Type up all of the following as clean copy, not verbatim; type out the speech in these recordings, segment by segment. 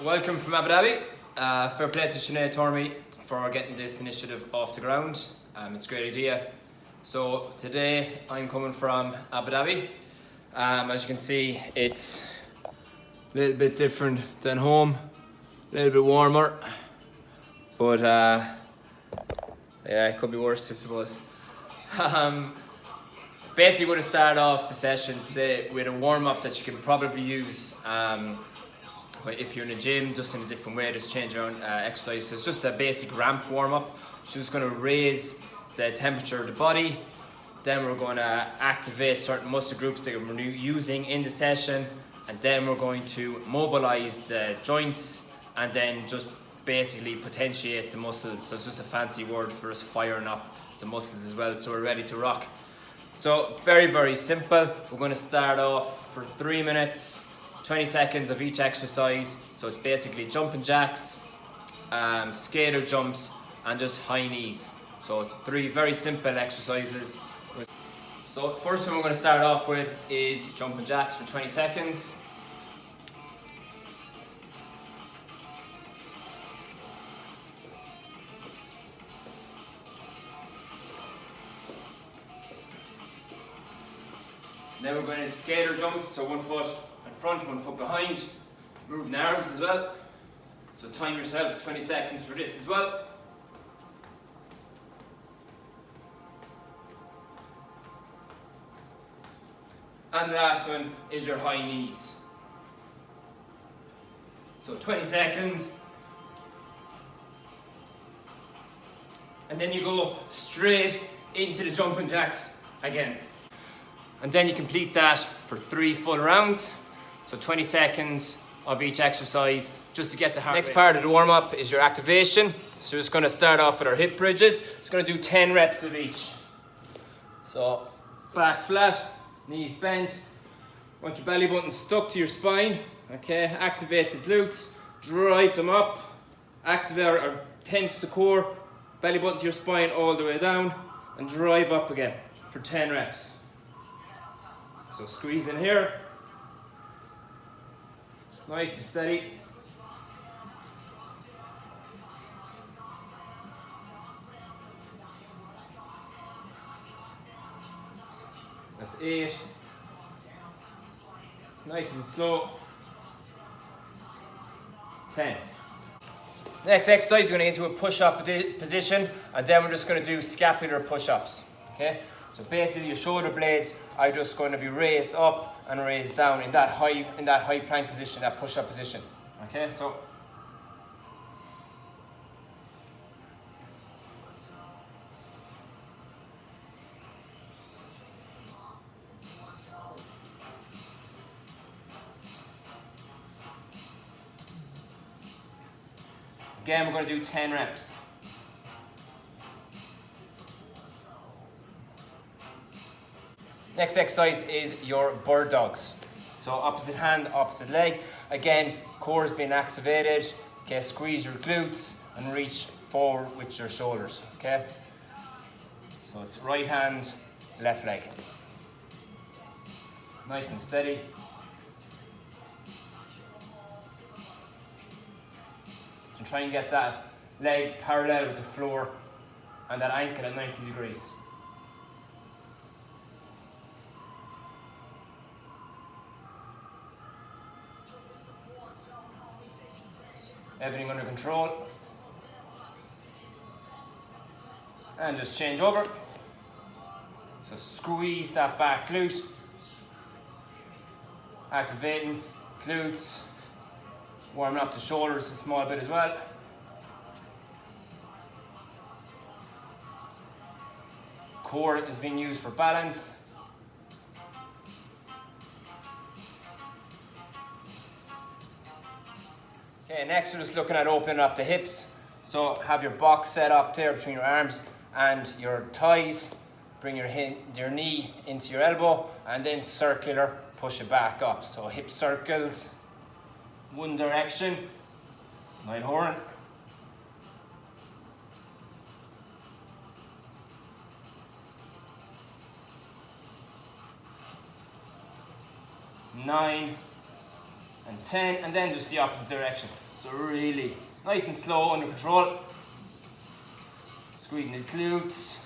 Welcome from Abu Dhabi. Fair play to Sinead Tormey for getting this initiative off the ground. It's a great idea. So today I'm coming from Abu Dhabi. As you can see, it's a little bit different than home, a little bit warmer, but yeah, it could be worse, I suppose. Basically, we're going to start off the session today with a warm-up that you can probably use if you're in a gym, just in a different way, just change your own exercise. So it's just a basic ramp warm-up. So just going to raise the temperature of the body. Then we're going to activate certain muscle groups that we're using in the session. And then we're going to mobilize the joints and then just basically potentiate the muscles. So it's just a fancy word for us firing up the muscles as well, so we're ready to rock. So very, very simple. We're going to start off for 3 minutes, 20 seconds of each exercise. So it's basically jumping jacks, skater jumps, and just high knees. So 3 very simple exercises. So first one we're going to start off with is jumping jacks for 20 seconds. Then we're going to skater jumps, so 1 foot in front, 1 foot behind. Moving arms as well. So time yourself 20 seconds for this as well. And the last one is your high knees. So 20 seconds. And then you go straight into the jumping jacks again. And then you complete that for 3 full rounds. So 20 seconds of each exercise just to get the heart rate. Next part of the warm-up is your activation. So we're just going to start off with our hip bridges. It's going to do 10 reps of each. So back flat, knees bent. Want your belly button stuck to your spine. Okay, activate the glutes, drive them up. Activate or tense the core, belly button to your spine all the way down, and drive up again for 10 reps. So squeeze in here, nice and steady. That's 8. Nice and slow. 10. Next exercise, we're going to get into a push-up position, and then we're just going to do scapular push-ups. Okay? So basically your shoulder blades are just going to be raised up and raised down in that high plank position, that push-up position. Okay, so again we're going to do 10 reps. Next exercise is your bird dogs. So opposite hand, opposite leg. Again, core is being activated. Okay, squeeze your glutes and reach forward with your shoulders. Okay. So it's right hand, left leg. Nice and steady. And try and get that leg parallel with the floor and that ankle at 90 degrees. Everything under control. And just change over. So squeeze that back glute. Activating glutes. Warming up the shoulders a small bit as well. Core is being used for balance. Okay, next we're just looking at opening up the hips. So have your box set up there between your arms and your thighs. Bring your knee into your elbow and then circular, push it back up. So hip circles, one direction, nine horn. Nine, and 10, and then just the opposite direction. So really nice and slow, under control. Squeezing the glutes.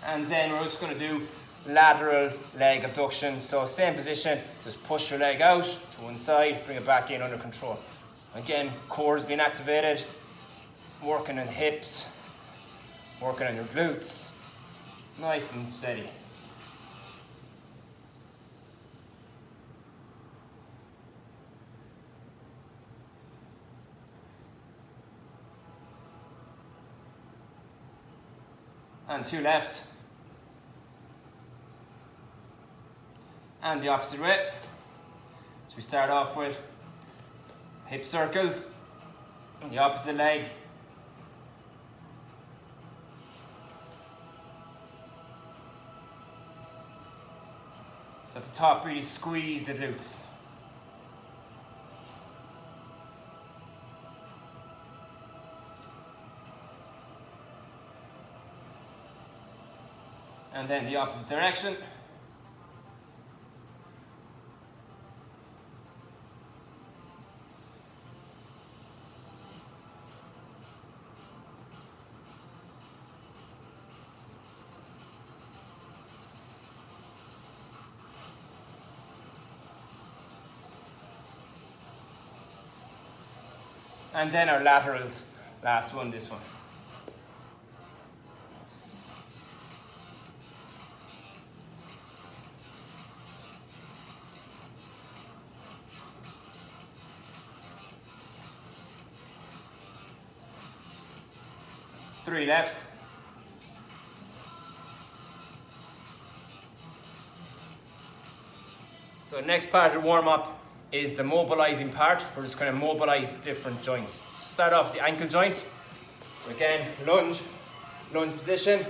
And then we're just going to do lateral leg abduction. So same position, just push your leg out to one side, bring it back in under control. Again, core is being activated, working on the hips, working on your glutes, nice and steady. And 2 left. And the opposite way. So we start off with hip circles, the opposite leg. So at the top, really squeeze the glutes. And then the opposite direction. And then our laterals, last one, this one. Three left. So next part of the warm-up is the mobilizing part. We're just going to mobilize different joints. Start off the ankle joint. So again, lunge position.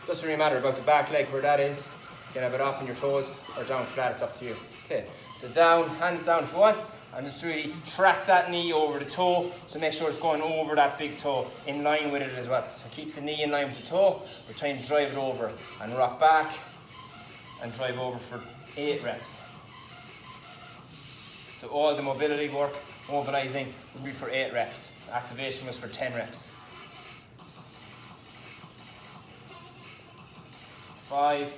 Doesn't really matter about the back leg where that is. You can have it up on your toes or down flat, it's up to you. Okay, so down, hands down if you want, and just really track that knee over the toe. So make sure it's going over that big toe, in line with it as well. So keep the knee in line with the toe. We're trying to drive it over and rock back and drive over for 8 reps. So all the mobility work, mobilizing, will be for 8 reps. Activation was for 10 reps. 5.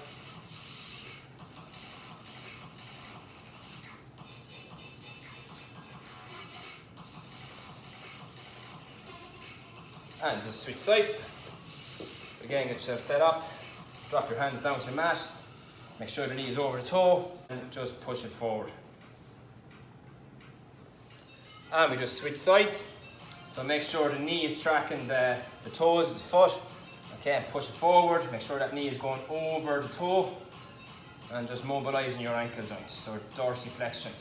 And just switch sides. So again, get yourself set up. Drop your hands down to the mat. Make sure the knee is over the toe and just push it forward. And we just switch sides. So make sure the knee is tracking the toes of the foot. Okay, push it forward. Make sure that knee is going over the toe. And just mobilizing your ankle joint. So dorsiflexion.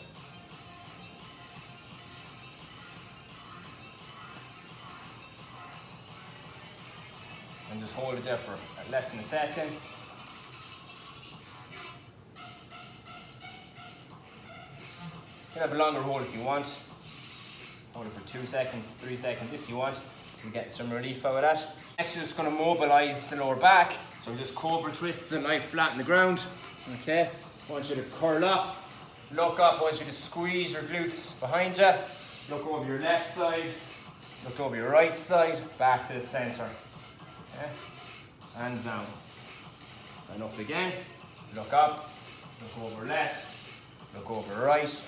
And just hold it there for less than a second. You can have a longer hold if you want. Hold it for 2 seconds, 3 seconds if you want. You get some relief out of that. Next, you're just going to mobilize the lower back. So just Cobra twists and lie flat on the ground. Okay. I want you to curl up, look up. I want you to squeeze your glutes behind you. Look over your left side. Look over your right side. Back to the center. Okay. And down. And up again. Look up. Look over left. Look over right.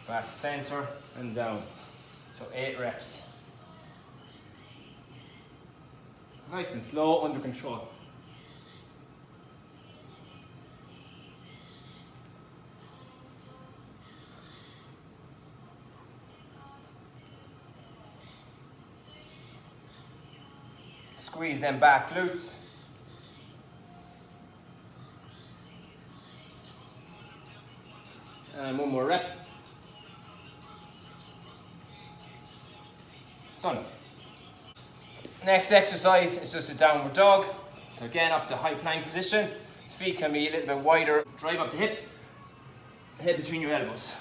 Back to center and down. So 8 reps. Nice and slow, under control. Squeeze them back glutes. And one more rep. Done. Next exercise is just a downward dog. So again, up to high plank position. Feet can be a little bit wider. Drive up the hips. Head between your elbows.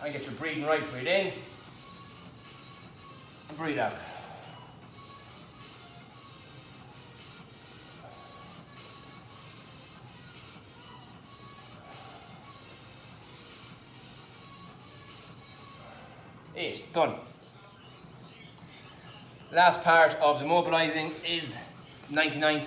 And get your breathing right. Breathe in. And breathe out. Eight. Done. Last part of the mobilizing is 99